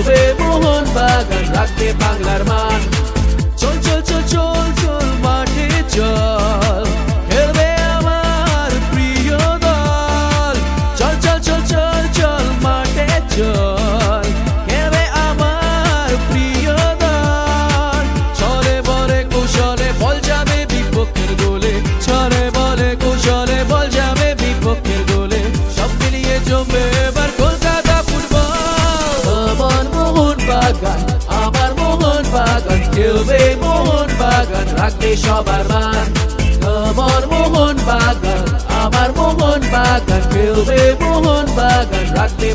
খেলবে মোহনবাগান, রাখবে বাংলার মান। চল চল চল চল চল মাঠে চল, খেলবে আমার প্রিয় দল। চল চল চল চল চল মাঠে চল, খেলবে আমার প্রিয় দল। ছলে বলে কৌশলে বল যাবে বিপক্ষের গোলে, ছলে বলে কৌশলে বল যাবে বিপক্ষের গোলে। সব মিলিয়ে জমবে এবার কলকাতা ফুটবল। আমার মোহনবাগান, আমার মোহনবাগান, খেলবে মোহনবাগান, রাখবে সবার মান। আমার মোহনবাগান, আমার মোহনবাগান, খেলবে মোহনবাগান, রাখবে